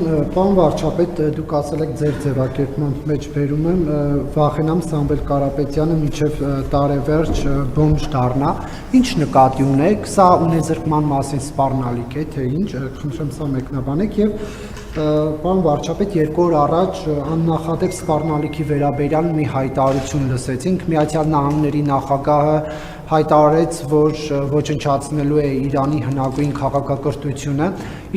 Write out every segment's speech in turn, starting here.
Պարոն վարչապետ, դուք ասել եք ձեր ձևակերպման մեջ բերում եմ վախենամ Սամվել Կարապետյանը մինչև տարեվերջ բոմժ դառնա։ Ինչ նկատի ունեք, սա ունեզրկման մասին սպառնալիք է, թե ինչ, խնդրեմ սա մեկնաբանեք եւ պարոն վարչապետ, 2 օր առաջ աննախադեպ սպառնալիքի վերաբերյալ մի հայտարարություն լսեցինք, Միացյալ Նահանգների նախագահը հայտարարեց, որ ոչնչացնելու է Իրանի հնագույն քաղաքակրթությունը։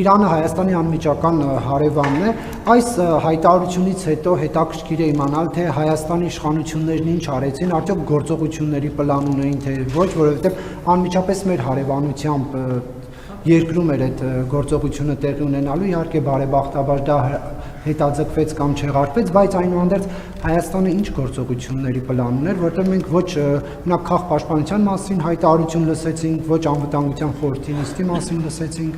Իրանը Հայաստանի անմիջական հարևանն է։ Այս հայտարարությունից հետո հետաքրքիր է իմանալ, թե Հայաստանի իշխանություններն ինչ արեցին, արդյոք գործողությունների պլան ունեին, թե ոչ, որովհետև անմիջապես մեր հարևանությամբ երկրում էր այդ գործողությունը տեղի ունենալու, իհարկե բարեբախտաբար դա հետաձգվեց կամ չեղարկվեց, բայց այնուհանդերձ Հայաստանը ինչ գործողությունների պլան ուներ, որտեղ մենք ոչ մենակ քաղաքապաշտպանության մասին հայտարարություն լսեցինք, ոչ անվտանգության խորհրդի նիստի մասին լսեցինք։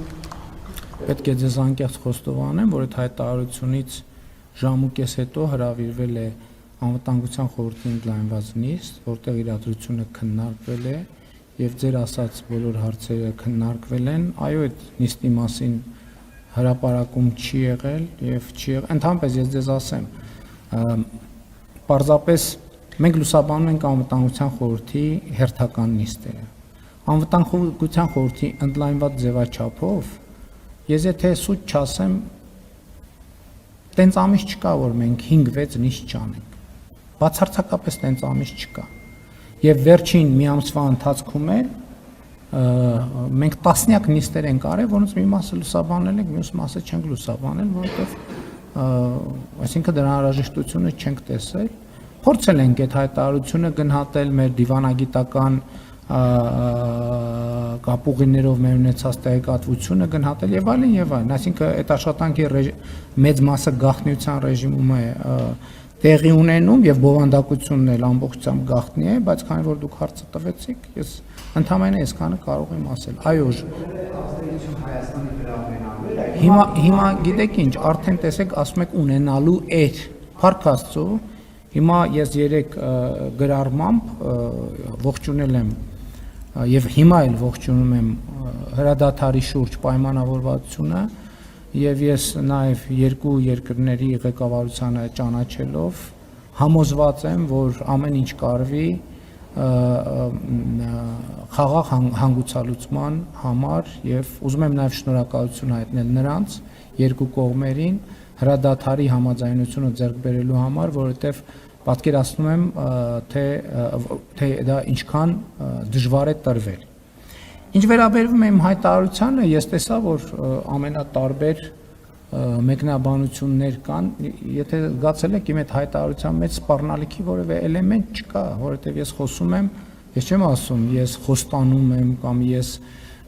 Պետք է ձեզ անկեղծ խոստովանեմ, որ այդ հայտարարությունից ժամ ու կես հետո հրավիրվել է անվտանգության խորհրդի ընդլայնված նիստ, որտեղ իրադրությունը քննարկվել է եւ ձեր ասած բոլոր հարցերը քննարկվել են, այո, այդ նիստի մասին հրապարակում չի եղել եւ չի եղել, ընդհանրապես ես ձեզ ասեմ, պարզապես մենք լուսաբանում ենք անվտանգության խորհրդի հերթական նիստերը, անվտանգության խորհրդի ընդլայնված ձևաչափով, ես եթե սուտ չասեմ, տենց ամիս չկա, որ մենք 5-6 նիստ չանենք, բացարձակապես տենց ամիս չկա։ Եվ վերջին մի ամսվա ընթացքում է մենք տասնյակ նիստեր ենք արել, որոնց մի մասը լուսաբանել ենք, մյուս մասը չենք լուսաբանել, որովհետև այսինքն դրա անհրաժեշտությունը չենք տեսել։ Փորձել ենք այդ հայտարարությունը գնահատել մեր դիվանագիտական կապուղիներով մեր ունեցած տեղեկատվությունը գնահատել եւ այլն, այսինքն այդ աշխատանքի մեծ մասը գաղտնիության ռեժիմում է տեղի ունենում եւ բովանդակությունն էլ ամբողջությամբ գաղտնի է, բայց քանի որ դուք հարցը տվեցիք, ես ընդհանրապես այսքանը կարող եմ ասել։ Այո, հիմա գիտեք ինչ, արդեն տեսեք, ասում եք ունենալու էր, փառք Աստծո, հիմա ես 3 գրառմամբ ողջունել եմ եւ հիմա էլ ողջունում եմ հրադադարի շուրջ պայմանավորվածությունը եւ ես նաեւ 2 երկրների ղեկավարությանը ճանաչելով համոզված եմ, որ ամեն ինչ կարվի խաղաղ հանգուցալուծման համար եւ ուզում եմ նաեւ շնորհակալություն հայտնել նրանց 2 կողմերին հրադադարի համաձայնությունը ձեռք բերելու համար, որովհետեւ պատկերացնում եմ, թե դա ինչքան դժվար է տրվել։ Ինչ վերաբերվում է իմ հայտարարությանը, ես տեսա, որ ամենատարբեր մեկնաբանություններ կան, եթե զգացել եք իմ այդ հայտարարության մեջ սպառնալիքի որևէ էլեմենտ չկա, որովհետև ես խոսում եմ, ես չեմ ասում, ես խոստանում եմ կամ ես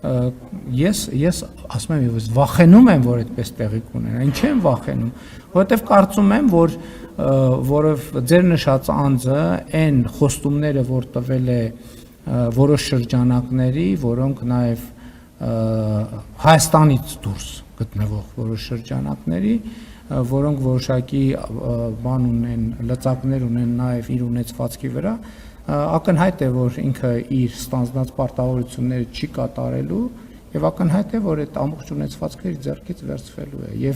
ասում եմ, ես վախենում եմ, որ այդպես տեղի կունենա, ինչ եմ վախենում, որովհետև կարծում եմ, որ ձեր նշած անձը այն խոստումները, որ տվել է որոշ շրջանակների, որոնք նաև Հայաստանից դուրս գտնվող որոշ շրջանակների, որոնք որոշակի բան ունեն, լծակներ ունեն նաև իր ունեցվածքի վրա, ակնհայտ է, որ ինքը իր ստանձնած պարտավորությունները չի կատարելու եւ ակնհայտ է, որ այդ ամբողջ ունեցվածքը իր ձեռքից վերցվելու է եւ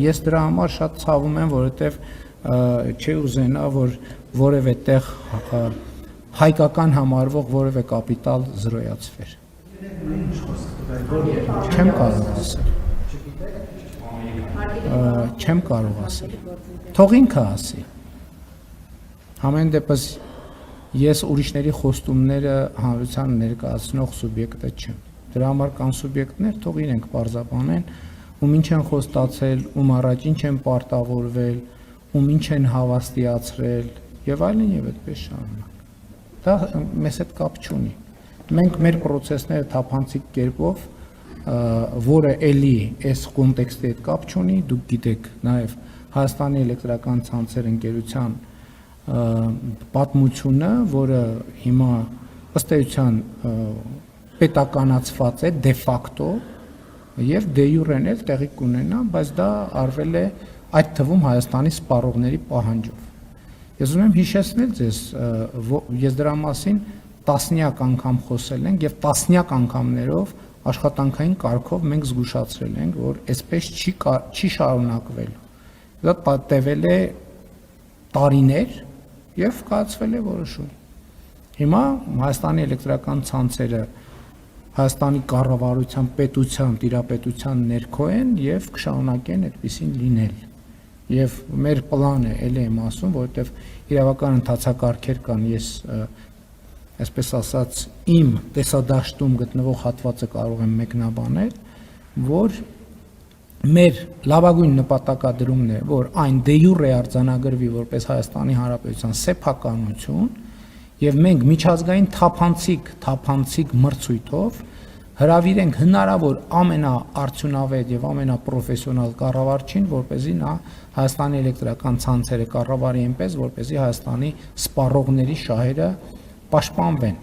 ես դրա համար շատ ցավում եմ, որովհետեւ չի ուզենա, որ որևէ տեղ հայկական համարվող որևէ կապիտալ զրոյացվեր։ Չեմ կարող ասել։ Չեմ կարող ասել։ Թող ինքը ասի։ Համեն դեպս ես ուրիշների խոստումները հանրության ներկայացնող սուբյեկտը չեմ։ Դրա համար կան սուբյեկտներ, թող իրենք պարզաբանեն, ում ինչ են խոստացել, ում առաջ ինչ են պարտավորվել, ում ինչ են հավաստիացրել եւ այլն եւ այդպես շարունակ։ Դա մեզ հետ կապ չունի։ Մենք մեր process-ները թափանցիկ կերպով, որը էլի այս կոնտեքստի հետ կապ չունի, դուք գիտեք նաեւ Հայաստանի էլեկտրական ցանցեր ընկերության պատմությունը, որը հիմա ըստ էության պետականացված է դե ֆակտո եւ դե յուրեն էլ տեղի կունենա, բայց դա արվել է այդ թվում Հայաստանի սպառողների պահանջով։ Ես ուզում եմ հիշեցնել ձեզ, ես դրա մասին տասնյակ անգամ խոսել ենք եւ տասնյակ անգամներով աշխատանքային կարգով մենք զգուշացրել ենք, որ այսպես չի շարունակվելու։ Դա տևել է տարիներ եւ կայացվել է որոշում։ Հիմա Հայաստանի էլեկտրական ցանցերը Հայաստանի կառավարության, պետության, տիրապետության ներքո են եւ կշարունակեն այդպեսին լինել։ Եվ մեր պլանը էլ եմ ասում, որովհետեւ իրավական ընթացակարգեր կան, ես այսպես ասած իմ տեսադաշտում գտնվող հատվածը կարող եմ մեկնաբանել, որ մեր լավագույն նպատակադրումն է, որ այն դե յուրե արձանագրվի որպես Հայաստանի Հանրապետության սեփականություն եւ մենք միջազգային թափանցիկ մրցույթով հրավիրենք հնարավոր ամենաարդյունավետ եւ ամենապրոֆեսիոնալ կառավարչին, որպեսզի նա Հայաստանի էլեկտրական ցանցերը կառավարի այնպես, որպեսզի Հայաստանի սպառողների շահերը պաշտպանվեն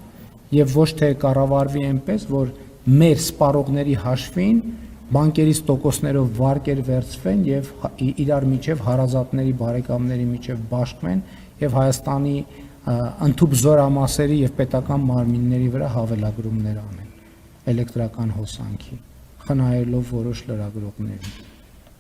եւ ոչ թե կառավարվի այնպես, որ մեր սպառողների հաշվին բանկերից տոկոսներով վարկեր վերցվեն եւ իրար միջև հարազատների, բարեկամների միջև բաշխվեն եւ Հայաստանի ընդհուպ զորամասերի եւ պետական մարմինների վրա հավելագրումներ անեն էլեկտրական հոսանքի, խնայելով որոշ լրագրողներին։